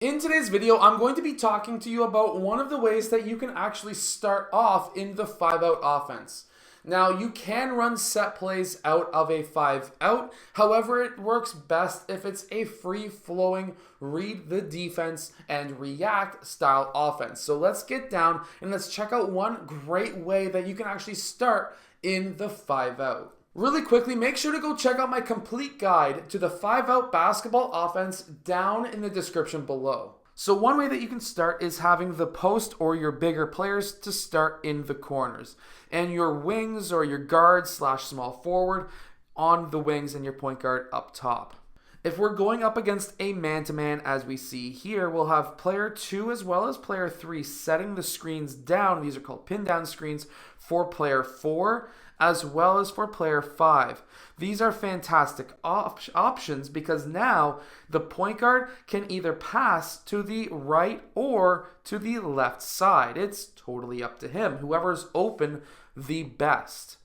In today's video, I'm going to be talking to you about one of the ways that you can actually start off in the 5-out offense. Now, you can run set plays out of a 5-out. However, it works best if it's a free-flowing, read the defense and react style offense. So let's get down and let's check out one great way that you can actually start in the 5-out. Really quickly, make sure to go check out my complete guide to the 5-out basketball offense down in the description below. So one way that you can start is having the post or your bigger players to start in the corners, and your wings or your guard / small forward on the wings and your point guard up top. If we're going up against a man-to-man, as we see here, we'll have player 2 as well as player 3 setting the screens down. These are called pin down screens for player 4 as well as for player 5. These are fantastic options because now the point guard can either pass to the right or to the left side. It's totally up to him, whoever's open the best.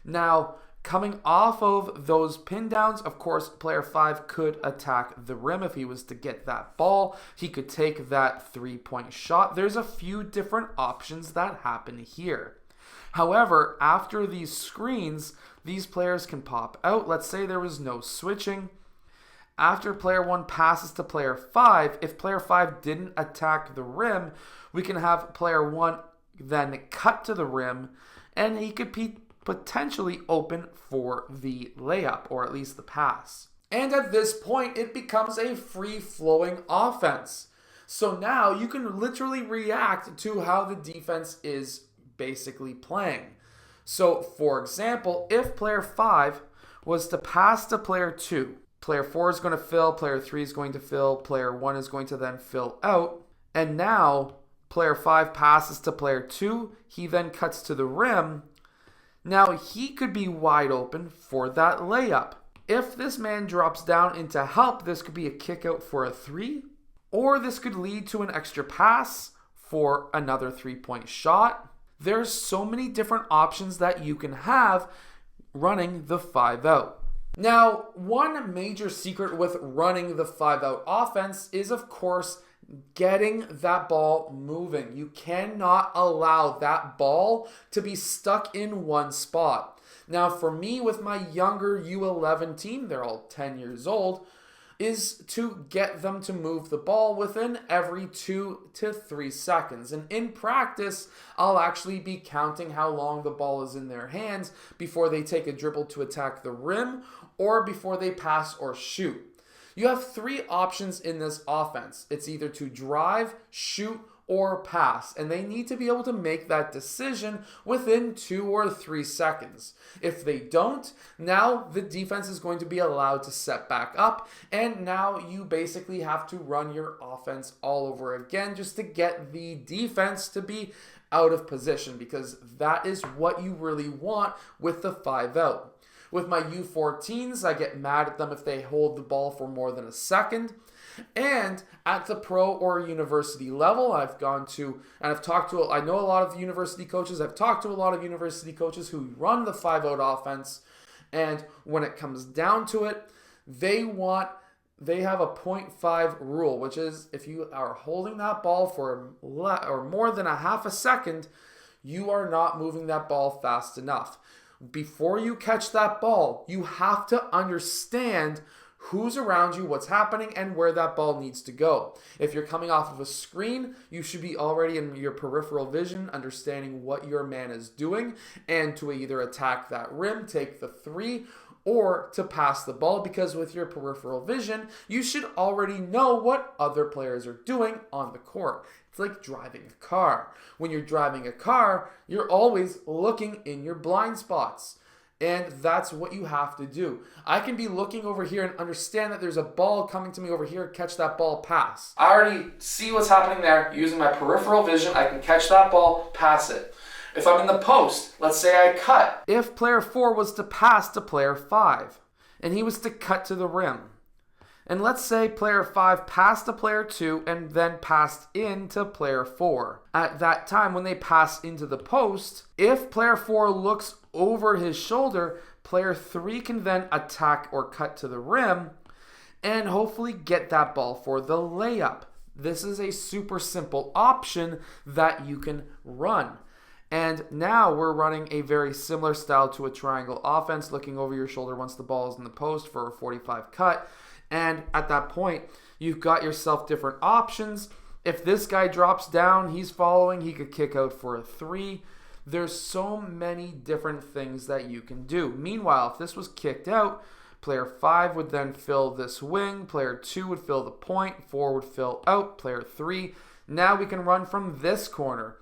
Now, coming off of those pin downs, of course, player 5 could attack the rim if he was to get that ball. He could take that three-point shot. There's a few different options that happen here. However, after these screens, these players can pop out. Let's say there was no switching. After player 1 passes to player 5, if player 5 didn't attack the rim, we can have player 1 then cut to the rim, and he could be potentially open for the layup, or at least the pass. And at this point, it becomes a free-flowing offense. So now you can literally react to how the defense is basically playing. So, for example, if player 5 was to pass to player 2, player 4 is going to fill, player 3 is going to fill, player 1 is going to then fill out, and now player 5 passes to player 2, he then cuts to the rim. Now he could be wide open for that layup. If this man drops down into help, this could be a kick out for a 3, or this could lead to an extra pass for another 3-point shot. There's so many different options that you can have running the 5-out. Now, one major secret with running the 5-out offense is, of course, getting that ball moving. You cannot allow that ball to be stuck in one spot. Now, for me, with my younger U11 team, they're all 10 years old, is to get them to move the ball within every 2 to 3 seconds. And in practice, I'll actually be counting how long the ball is in their hands before they take a dribble to attack the rim or before they pass or shoot. You have 3 options in this offense. It's either to drive, shoot, or pass, and they need to be able to make that decision within 2 or 3 seconds. If they don't, now the defense is going to be allowed to set back up, and now you basically have to run your offense all over again just to get the defense to be out of position, because that is what you really want with the 5-out. With my U14s, I get mad at them if they hold the ball for more than a second. And at the pro or university level, I've gone to, and I've talked to, I know a lot of university coaches, I've talked to a lot of university coaches who run the 5-out offense, and when it comes down to it, they have a 0.5 rule, which is if you are holding that ball for or more than a half a second, you are not moving that ball fast enough. Before you catch that ball, you have to understand who's around you, what's happening, and where that ball needs to go. If you're coming off of a screen, you should be already in your peripheral vision, understanding what your man is doing, and to either attack that rim, take the 3, or to pass the ball, because with your peripheral vision, you should already know what other players are doing on the court. It's like driving a car. When you're driving a car, you're always looking in your blind spots. And that's what you have to do. I can be looking over here and understand that there's a ball coming to me over here, catch that ball, pass. I already see what's happening there. Using my peripheral vision, I can catch that ball, pass it. If I'm in the post, let's say I cut. If player 4 was to pass to player 5, and he was to cut to the rim, and let's say player 5 passed to player 2 and then passed into player 4. At that time, when they pass into the post, if player 4 looks over his shoulder, player 3 can then attack or cut to the rim and hopefully get that ball for the layup. This is a super simple option that you can run. And now we're running a very similar style to a triangle offense, looking over your shoulder once the ball is in the post for a 45 cut. And at that point, you've got yourself different options. If this guy drops down, he's following, he could kick out for a 3. There's so many different things that you can do. Meanwhile, if this was kicked out, player 5 would then fill this wing, player 2 would fill the point, 4 would fill out, player 3. Now we can run from this corner.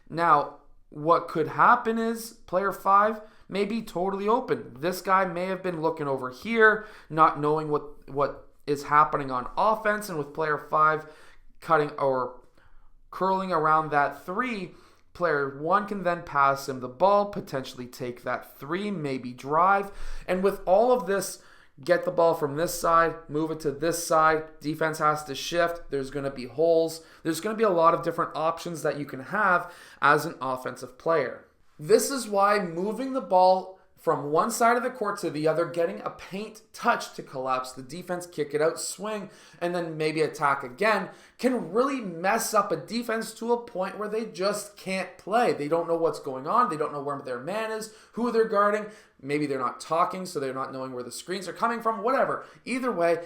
Now, what could happen is player 5 may be totally open. This guy may have been looking over here, not knowing what is happening on offense, and with player 5 cutting or curling around that 3, player 1 can then pass him the ball, potentially take that 3, maybe drive. And with all of this, get the ball from this side, move it to this side. Defense has to shift. There's going to be holes. There's going to be a lot of different options that you can have as an offensive player. This is why moving the ball from one side of the court to the other, getting a paint touch to collapse the defense, kick it out, swing, and then maybe attack again, can really mess up a defense to a point where they just can't play. They don't know what's going on. They don't know where their man is, who they're guarding. Maybe they're not talking, so they're not knowing where the screens are coming from, whatever. Either way,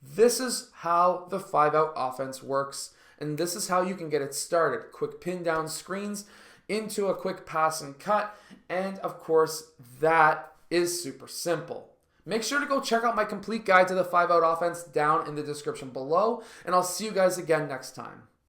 this is how the 5-out offense works, and this is how you can get it started. Quick pin down screens into a quick pass and cut, and of course, that is super simple. Make sure to go check out my complete guide to the 5-out offense down in the description below, and I'll see you guys again next time.